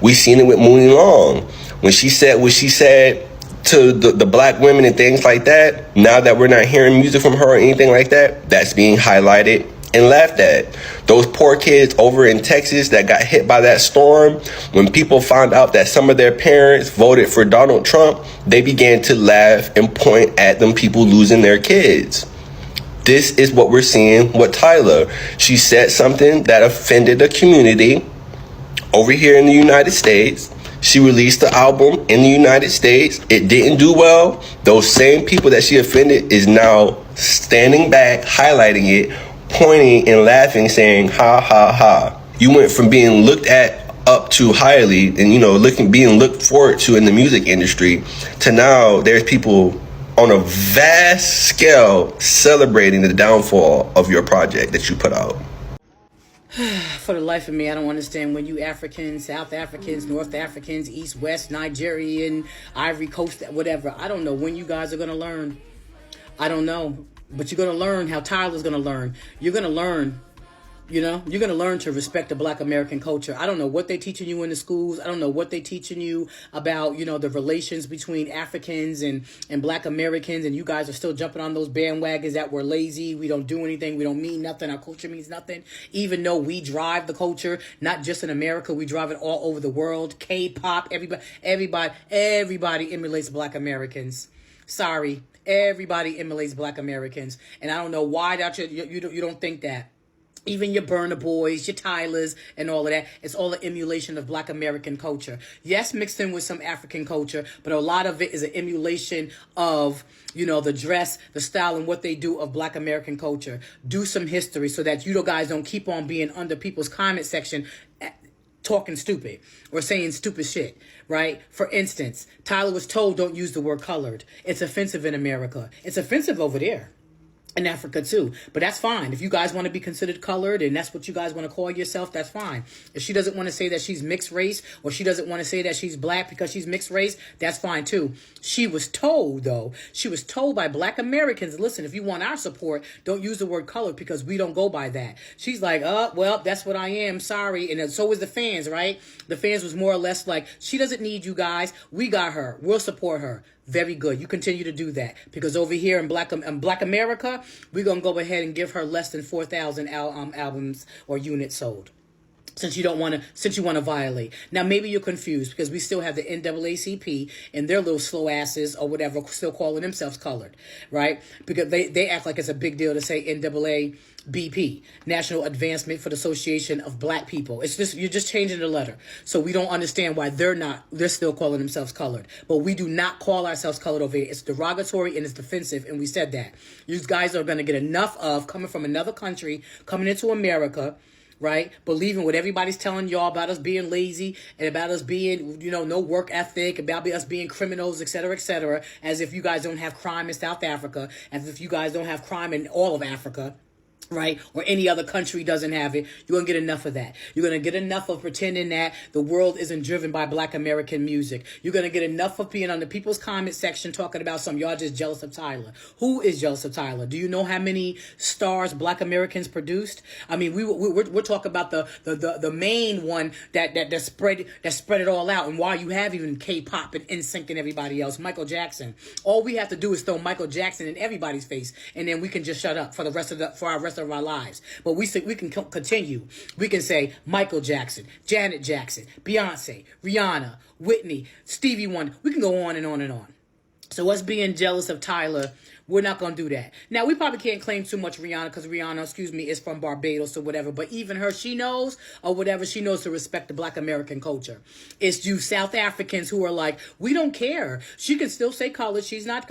We've seen it with Mooney Long. When she said what she said to the Black women and things like that, now that we're not hearing music from her or anything like that, that's being highlighted and laughed at. Those poor kids over in Texas that got hit by that storm, when people found out that some of their parents voted for Donald Trump, they began to laugh and point at them people losing their kids. This is what we're seeing with Tyler. She said something that offended a community over here in the United States. She released the album in the United States. It didn't do well. Those same people that she offended is now standing back, highlighting it, pointing and laughing, saying, ha, ha, ha. You went from being looked at up to highly and, you know, being looked forward to in the music industry to now there's people on a vast scale celebrating the downfall of your project that you put out. For the life of me, I don't understand when you Africans, South Africans, North Africans, East, West, Nigerian, Ivory Coast, whatever. I don't know when you guys are going to learn. I don't know. But you're going to learn how Tyler's going to learn. You're going to learn, you know, you're going to learn to respect the Black American culture. I don't know what they're teaching you in the schools. I don't know what they're teaching you about, you know, the relations between Africans and Black Americans. And you guys are still jumping on those bandwagons that we're lazy. We don't do anything. We don't mean nothing. Our culture means nothing. Even though we drive the culture, not just in America, we drive it all over the world. K-pop, everybody emulates Black Americans. Sorry. Everybody emulates Black Americans. And I don't know why that you don't think that. Even your Burna Boys, your Tylers, and all of that. It's all an emulation of Black American culture. Yes, mixed in with some African culture, but a lot of it is an emulation of, you know, the dress, the style, and what they do of Black American culture. Do some history so that you guys don't keep on being under people's comment section talking stupid or saying stupid shit, right? For instance, Tyler was told don't use the word colored. It's offensive in America. It's offensive over there. In Africa too, but that's fine. If you guys want to be considered colored and that's what you guys want to call yourself, that's fine. If she doesn't want to say that she's mixed race, or she doesn't want to say that she's black because she's mixed race, that's fine too. She was told by black Americans, listen, if you want our support, don't use the word colored because we don't go by that. She's like, well, that's what I am, sorry. And so is the fans, right? The fans was more or less like, she doesn't need you guys, we got her, we'll support her. Very good. You continue to do that, because over here in Black America, we're gonna go ahead and give her less than 4,000 albums or units sold. Since you want to violate. Now, maybe you're confused because we still have the NAACP and their little slow asses or whatever still calling themselves colored, right? Because they act like it's a big deal to say NAABP, National Advancement for the Association of Black People. It's just, you're just changing the letter. So we don't understand why they're still calling themselves colored. But we do not call ourselves colored over here. It's derogatory and it's defensive, and we said that. You guys are going to get enough of coming from another country, coming into America, right? Believing what everybody's telling y'all about us being lazy and about us being, no work ethic, about us being criminals, et cetera, as if you guys don't have crime in South Africa, as if you guys don't have crime in all of Africa, right? Or any other country doesn't have it. You're going to get enough of that. You're going to get enough of pretending that the world isn't driven by Black American music. You're going to get enough of being on the people's comment section talking about some y'all just jealous of Tyler. Who is jealous of Tyler? Do you know how many stars Black Americans produced? I mean, we're talking about the main one that spread it all out. And why you have even K-pop and NSYNC and everybody else, Michael Jackson. All we have to do is throw Michael Jackson in everybody's face, and then we can just shut up for our rest of our lives. But we can continue. We can say Michael Jackson, Janet Jackson, Beyonce, Rihanna, Whitney, Stevie Wonder. We can go on and on and on. So us being jealous of Tyler, we're not going to do that. Now, we probably can't claim too much Rihanna because Rihanna, is from Barbados or whatever. But even her, she knows, or whatever, she knows to respect the Black American culture. It's you South Africans who are like, we don't care. She can still say colored. She's not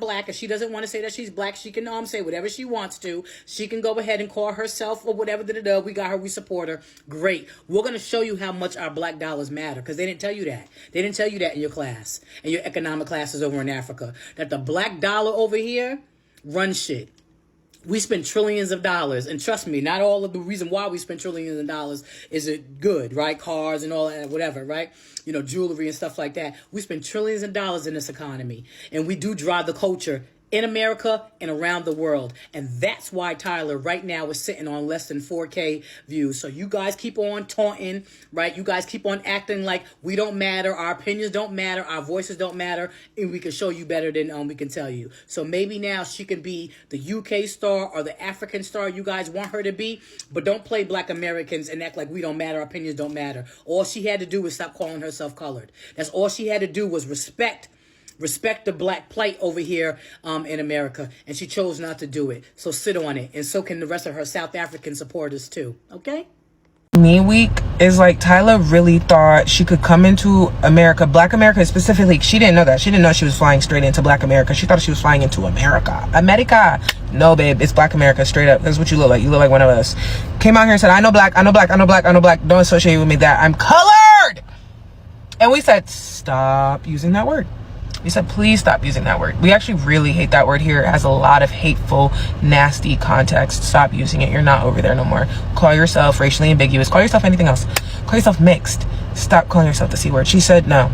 black. If she doesn't want to say that she's black, she can say whatever she wants to. She can go ahead and call herself or whatever. We got her. We support her. Great. We're going to show you how much our black dollars matter, because they didn't tell you that. They didn't tell you that in your class, in your economic classes over in Africa, that the black dollar over here run shit. We spend trillions of dollars, and trust me, not all of the reason why we spend trillions of dollars is it good, right? Cars and all that, whatever, right? Jewelry and stuff like that. We spend trillions of dollars in this economy, and we do drive the culture in America and around the world. And that's why Tyler right now is sitting on less than 4K views. So you guys keep on taunting, right? You guys keep on acting like we don't matter. Our opinions don't matter. Our voices don't matter. And we can show you better than we can tell you. So maybe now she can be the UK star or the African star you guys want her to be. But don't play Black Americans and act like we don't matter. Our opinions don't matter. All she had to do was stop calling herself colored. That's all she had to do was respect the black plight over here in America, and she chose not to do it. So sit on it, and so can the rest of her South African supporters too, okay? Me week is like Tyler really thought she could come into America, Black America specifically. She didn't know that. She didn't know she was flying straight into Black America. She thought she was flying into America. No, babe, it's Black America, straight up. That's what you look like. You look like one of us. Came out here and said, I know black. Don't associate with me that I'm colored. And we said, stop using that word. We said, please stop using that word. We actually really hate that word here. It has a lot of hateful, nasty context. Stop using it. You're not over there no more. Call yourself racially ambiguous. Call yourself anything else. Call yourself mixed. Stop calling yourself the C word. She said, no,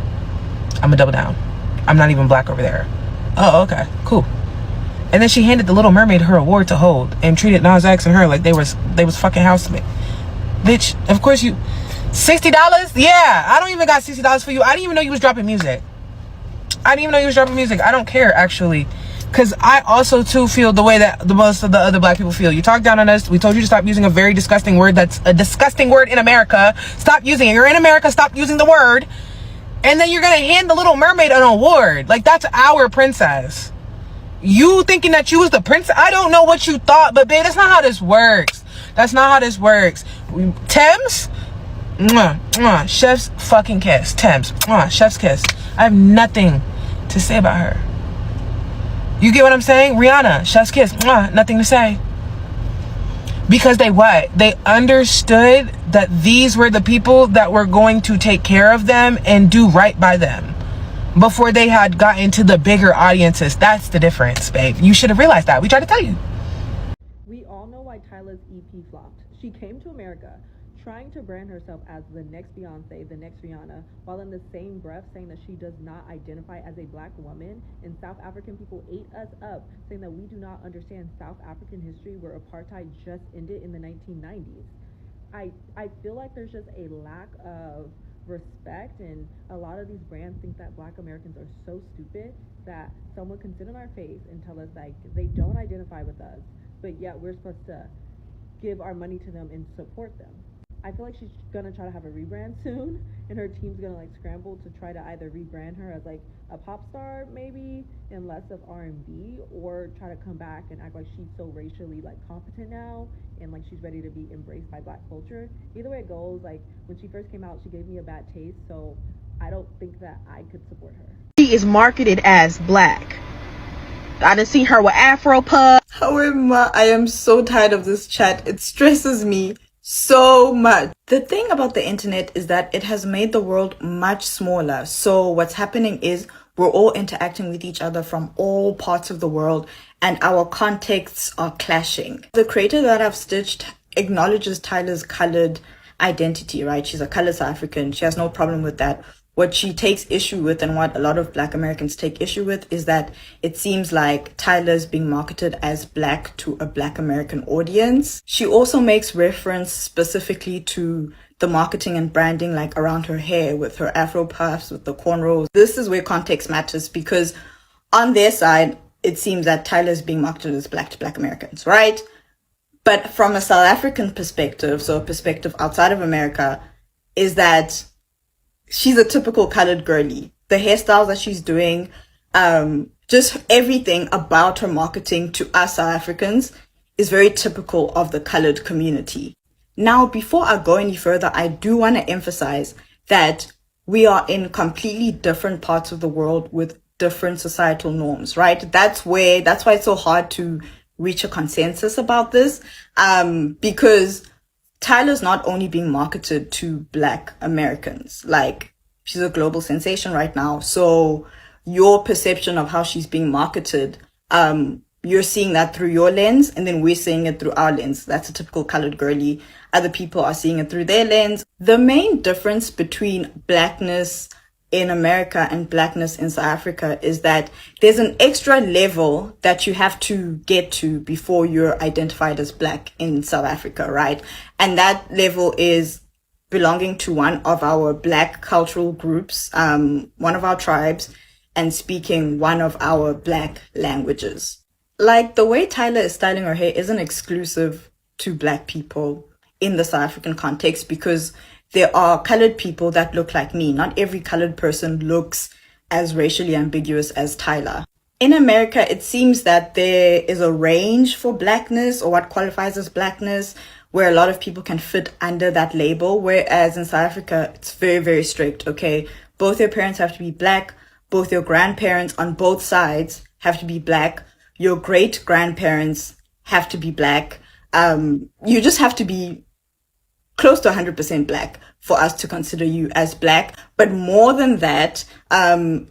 I'm gonna double down. I'm not even black over there. Oh, okay, cool. And then she handed the Little Mermaid her award to hold and treated Nas X and her like they was fucking housemates. Bitch, of course you, $60? Yeah, I don't even got $60 for you. I didn't even know you was dropping music. I don't care, actually, because I also too feel the way that the most of the other black people feel. You talk down on us. We told you to stop using a very disgusting word. That's a disgusting word in America. Stop using it. You're in America. Stop using the word. And then you're gonna hand the Little Mermaid an award. Like, that's our princess. You thinking that you was the princess? I don't know what you thought, but babe, that's not how this works. That's not how this works. Thames, mwah, mwah, chef's fucking kiss. Thames, mwah, chef's kiss. I have nothing to say about her. You get what I'm saying? Rihanna, chef's kiss, mwah, nothing to say. Because they understood that these were the people that were going to take care of them and do right by them before they had gotten to the bigger audiences. That's the difference, babe. You should have realized that. We tried to tell you. We all know why Tyla's EP flopped. She came to America trying to brand herself as the next Beyonce, the next Rihanna, while in the same breath saying that she does not identify as a black woman. And South African people ate us up, saying that we do not understand South African history where apartheid just ended in the 1990s. I feel like there's just a lack of respect, and a lot of these brands think that black Americans are so stupid that someone can sit in our face and tell us like they don't identify with us, but yet we're supposed to give our money to them and support them. I feel like she's gonna try to have a rebrand soon, and her team's gonna like scramble to try to either rebrand her as like a pop star maybe and less of R&B, or try to come back and act like she's so racially like competent now and like she's ready to be embraced by black culture. Either way it goes, like when she first came out, she gave me a bad taste, so I don't think that I could support her. She is marketed as black. I done seen her with Afro puff. However, I am so tired of this chat. It stresses me so much. The thing about the internet is that it has made the world much smaller. So what's happening is we're all interacting with each other from all parts of the world, and our contexts are clashing. The creator that I've stitched acknowledges Tyla's colored identity, right? She's a colored South African. She has no problem with that. What she takes issue with, and what a lot of black Americans take issue with, is that it seems like Tyla's being marketed as black to a black American audience. She also makes reference specifically to the marketing and branding, like around her hair, with her Afro puffs, with the cornrows. This is where context matters, because on their side, it seems that Tyla's being marketed as black to black Americans, right? But from a South African perspective, so a perspective outside of America, is that she's a typical colored girly. The hairstyles that she's doing, just everything about her marketing to us South Africans is very typical of the colored community. Now, before I go any further, I do want to emphasize that we are in completely different parts of the world with different societal norms, right? That's why it's so hard to reach a consensus about this, because Tyla's not only being marketed to black Americans, like she's a global sensation right now. So your perception of how she's being marketed, you're seeing that through your lens, and then we're seeing it through our lens. That's a typical colored girly. Other people are seeing it through their lens. The main difference between blackness in America and blackness in South Africa is that there's an extra level that you have to get to before you're identified as black in South Africa, right? And that level is belonging to one of our black cultural groups, one of our tribes, and speaking one of our black languages. Like, the way Tyla is styling her hair isn't exclusive to black people in the South African context, because there are colored people that look like me. Not every colored person looks as racially ambiguous as Tyla. In America, it seems that there is a range for blackness, or what qualifies as blackness, where a lot of people can fit under that label. Whereas in South Africa, it's very, very strict, okay? Both your parents have to be black. Both your grandparents on both sides have to be black. Your great-grandparents have to be black. You just have to be close to 100% black for us to consider you as black. But more than that,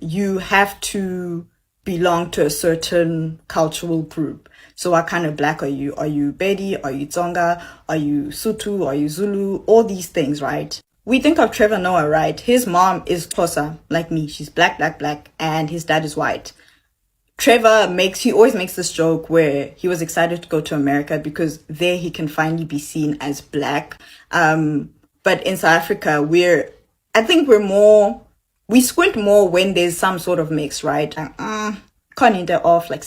you have to belong to a certain cultural group. So what kind of black are you? Are you Bedi? Are you Tsonga? Are you Sotho? Are you Zulu? All these things, right? We think of Trevor Noah, right? His mom is Xhosa, like me. She's black, and his dad is white. Trevor always makes this joke where he was excited to go to America because there he can finally be seen as black. But in South Africa, I think we squint more when there's some sort of mix, right? Conning that off, like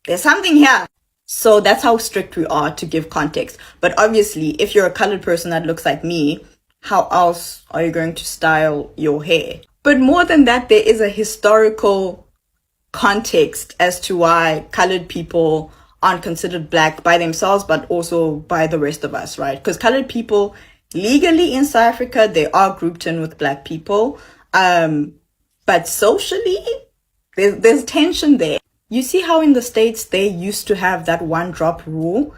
there's something here. So that's how strict we are to give context. But obviously, if you're a colored person that looks like me, how else are you going to style your hair? But more than that, there is a historical context as to why colored people aren't considered black by themselves, but also by the rest of us, right? Because colored people, legally in South Africa, they are grouped in with black people. But socially, there's tension there. You see how in the States, they used to have that one drop rule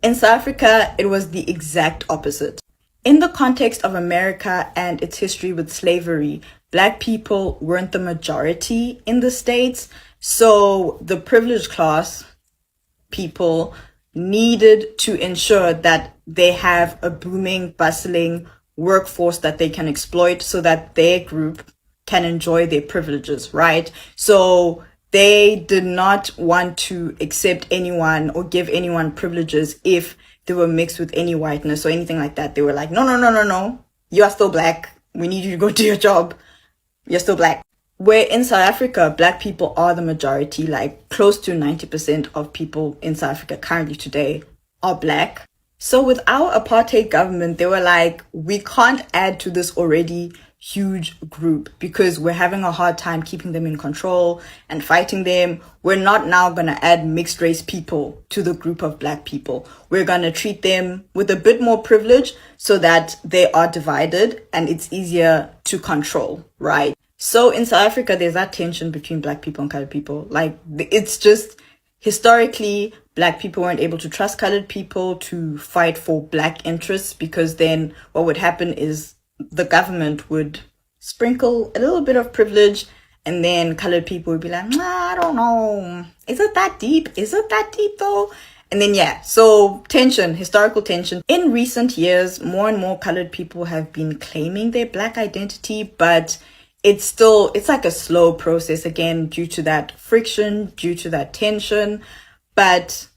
In South Africa, it was the exact opposite. In the context of America and its history with slavery, Black people weren't the majority in the States. So the privileged class people needed to ensure that they have a booming, bustling workforce that they can exploit so that their group can enjoy their privileges, right? So they did not want to accept anyone or give anyone privileges if they were mixed with any whiteness or anything like that. They were like, no, no, no, no, no. You are still Black. We need you to go do your job. You're still Black. Where in South Africa, Black people are the majority, like close to 90% of people in South Africa currently today are Black. So with our apartheid government, they were like, we can't add to this already huge group because we're having a hard time keeping them in control and fighting them. We're not now going to add mixed race people to the group of Black people. We're going to treat them with a bit more privilege so that they are divided and it's easier to control, right? So in South Africa, there's that tension between Black people and colored people. Like, it's just historically, Black people weren't able to trust colored people to fight for Black interests because then what would happen is the government would sprinkle a little bit of privilege and then colored people would be like, nah, I don't know. Is it that deep? Is it that deep though? And then, yeah, so tension, historical tension. In recent years, more and more colored people have been claiming their Black identity, but it's like a slow process, again, due to that friction, due to that tension. But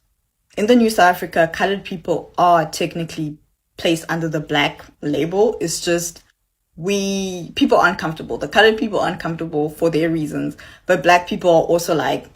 in the new South Africa, colored people are technically placed under the Black label. It's just people are uncomfortable. The colored people are uncomfortable for their reasons, but Black people are also like,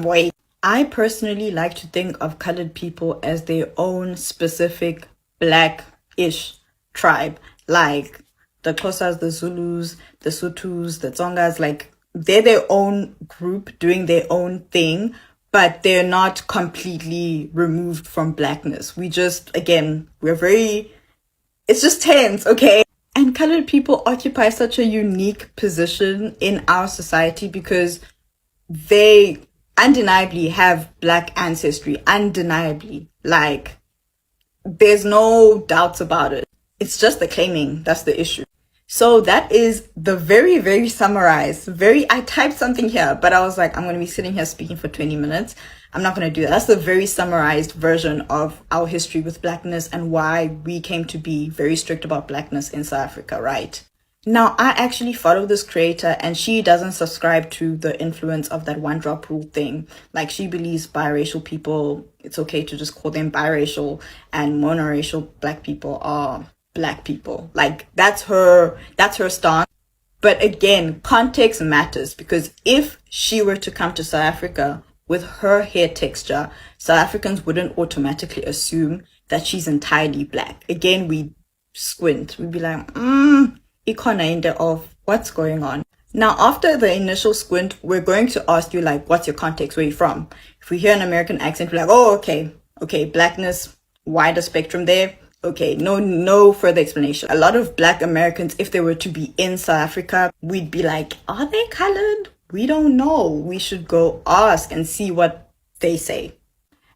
wait. I personally like to think of colored people as their own specific Black-ish tribe, like the Xhosas, the Zulus, the Sothos, the Tsongas, like they're their own group doing their own thing, but they're not completely removed from Blackness. We just, again, it's just tense, okay? And colored people occupy such a unique position in our society because they undeniably have Black ancestry, undeniably. Like, there's no doubts about it. It's just the claiming, that's the issue. So that is the very, very summarized, I typed something here, but I was like, I'm going to be sitting here speaking for 20 minutes. I'm not going to do that. That's the very summarized version of our history with Blackness and why we came to be very strict about Blackness in South Africa, right? Now, I actually follow this creator and she doesn't subscribe to the influence of that one drop rule thing. Like, she believes biracial people, it's okay to just call them biracial, and monoracial Black people are Black people. Like, that's her stance. But again, context matters, because if she were to come to South Africa with her hair texture, South Africans wouldn't automatically assume that she's entirely Black. Again, we squint. We'd be like, ikona of what's going on. Now, after the initial squint, we're going to ask you, like, what's your context? Where are you from? If we hear an American accent, we're like, oh, okay, Blackness, wider spectrum there. Okay, no further explanation. A lot of Black Americans, if they were to be in South Africa, we'd be like, are they colored? We don't know. We should go ask and see what they say.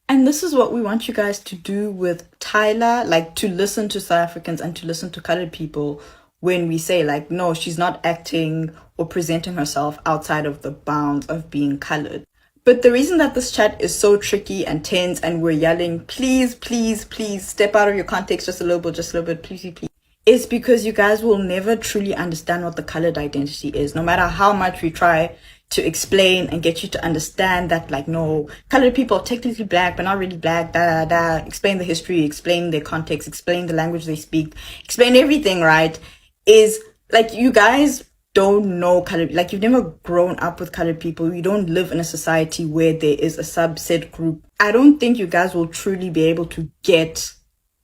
And this is what we want you guys to do with Tyla, like to listen to South Africans and to listen to colored people when we say, like, no, she's not acting or presenting herself outside of the bounds of being colored. But the reason that this chat is so tricky and tense and we're yelling, please, please, please step out of your context just a little bit, please, please, is because you guys will never truly understand what the colored identity is. No matter how much we try to explain and get you to understand that, like, no, colored people are technically Black, but not really Black, explain the history, explain their context, explain the language they speak, explain everything, right? Is like, you guys don't know colored, like, you've never grown up with colored people. You don't live in a society where there is a subset group. I don't think you guys will truly be able to get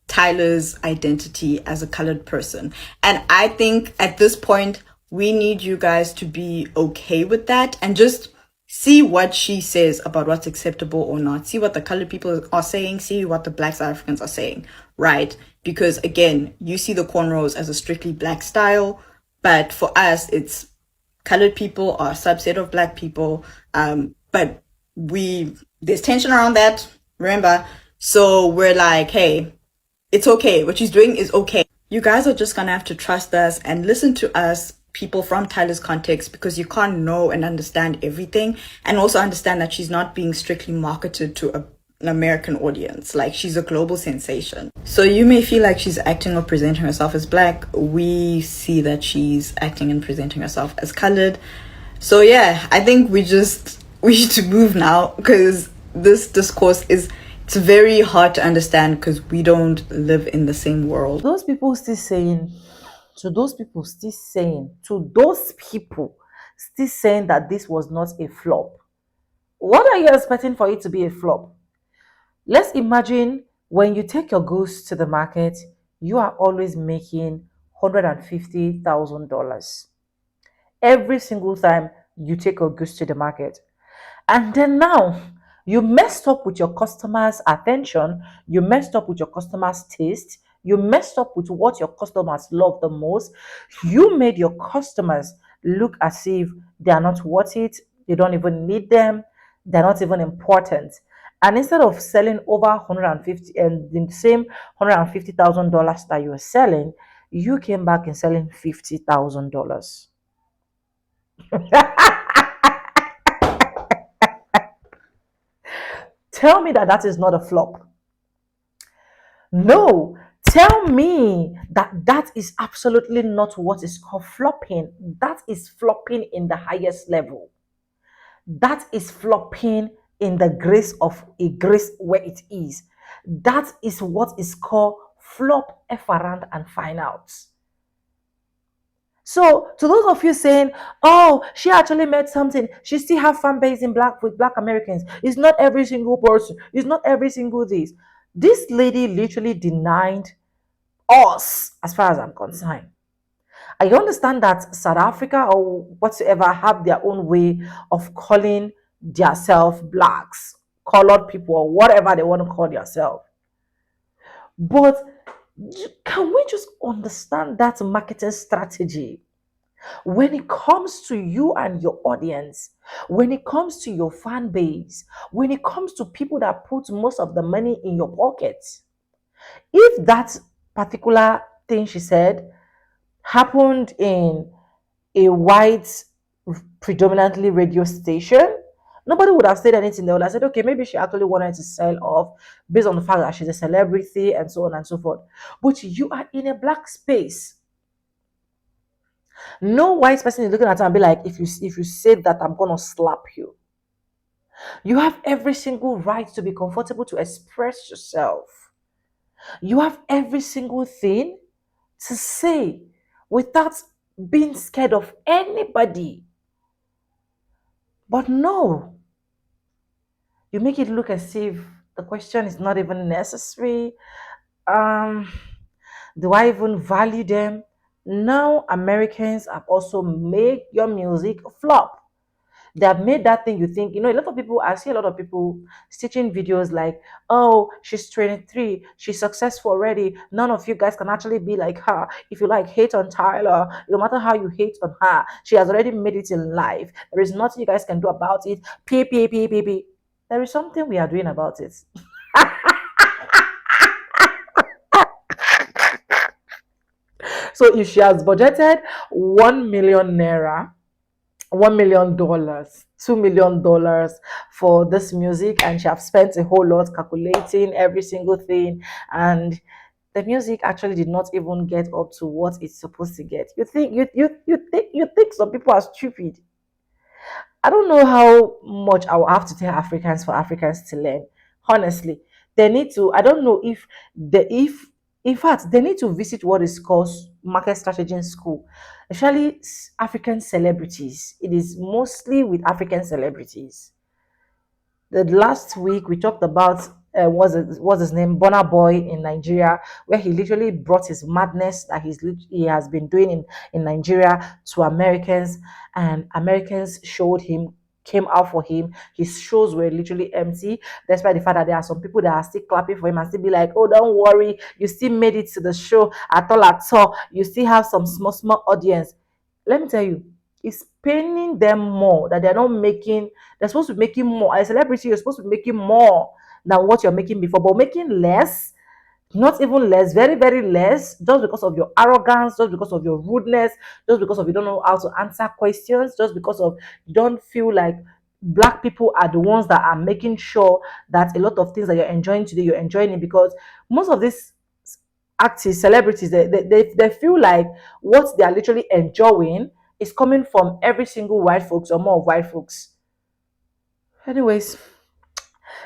Tyla's identity as a colored person. And I think at this point, we need you guys to be okay with that and just see what she says about what's acceptable or not. See what the colored people are saying. See what the Black South Africans are saying, right? Because again, you see the cornrows as a strictly Black style. But for us, it's colored people are a subset of Black people. But there's tension around that. Remember, So we're like, hey, it's okay. What she's doing is okay. You guys are just gonna have to trust us and listen to us, people from Tyler's context, because you can't know and understand everything, and also understand that she's not being strictly marketed to an American audience. Like, she's a global sensation. So you may feel like she's acting or presenting herself as black. We see that she's acting and presenting herself as colored. So yeah, I think we need to move now, because this discourse it's very hard to understand because we don't live in the same world. Those people still saying that this was not a flop. What are you expecting for it to be a flop? Let's imagine when you take your goods to the market, you are always making $150,000 every single time you take your goods to the market. And then now you messed up with your customers' attention, you messed up with your customers' taste, you messed up with what your customers love the most. You made your customers look as if they are not worth it, you don't even need them, they're not even important. And instead of selling over 150 and the same $150,000 that you were selling, you came back and selling $50,000. Tell me that is not a flop. No, tell me that is absolutely not what is called flopping. That is flopping in the highest level. That is flopping in the grace of a grace where it is. That is what is called flop, F around and find out. So to those of you saying, oh, she actually made something, she still have fan base in with black Americans. It's not every single person. It's not every single this. This lady literally denied us, as far as I'm concerned. I understand that South Africa or whatsoever have their own way of calling themselves blacks, colored people, or whatever they want to call themselves. But can we just understand that marketing strategy? When it comes to you and your audience, when it comes to your fan base, when it comes to people that put most of the money in your pocket, if that particular thing she said happened in a white, predominantly radio station, nobody would have said anything. They would have said, okay, maybe she actually wanted to sell off based on the fact that she's a celebrity and so on and so forth. But you are in a black space. No white person is looking at her and be like, if you say that, I'm gonna slap you. You have every single right to be comfortable to express yourself. You have every single thing to say without being scared of anybody. But no, you make it look as if the question is not even necessary. Do I even value them? Now Americans have also made your music flop. They have made that thing you think, a lot of people, I see a lot of people stitching videos like, oh, she's 23, she's successful already. None of you guys can actually be like her. If you like hate on Tyler, no matter how you hate on her, she has already made it in life. There is nothing you guys can do about it. P. There is something we are doing about it. So if she has budgeted 1 million naira, $1 million, $2 million for this music, and she have spent a whole lot calculating every single thing, and the music actually did not even get up to what it's supposed to get. You think some people are stupid. I don't know how much I will have to tell Africans for Africans to learn. Honestly, they need to. I don't know if in fact, they need to visit what is called market strategy in school, especially African celebrities. It is mostly with African celebrities. The last week we talked about what's his name, Burna Boy in Nigeria, where he literally brought his madness that he has been doing in Nigeria to Americans, and Americans came out for him. His shows were literally empty, despite the fact that there are some people that are still clapping for him and still be like, oh, don't worry, you still made it to the show at all. You still have some small audience. Let me tell you, it's paining them more that they're supposed to be making more. As a celebrity, you're supposed to be making more than what you're making before, but making less, not even less, very, very less, just because of your arrogance, just because of your rudeness, just because of you don't know how to answer questions, just because of you don't feel like black people are the ones that are making sure that a lot of things that you're enjoying today, you're enjoying it, because most of these artists, celebrities, they feel like what they are literally enjoying is coming from every single white folks or more white folks. Anyways,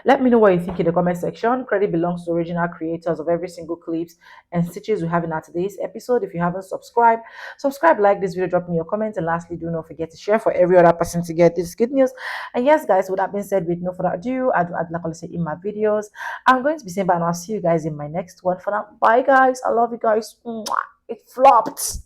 let me know what you think in the comment section. Credit belongs to original creators of every single clips and stitches we have in our today's episode. If you haven't subscribed, subscribe, like this video, drop me your comments, and lastly, do not forget to share for every other person to get this good news. And yes, guys, with that being said, with no further ado, I do like I say in my videos, I'm going to be saying bye, and I'll see you guys in my next one. For now, bye guys, I love you guys. Mwah. It flopped.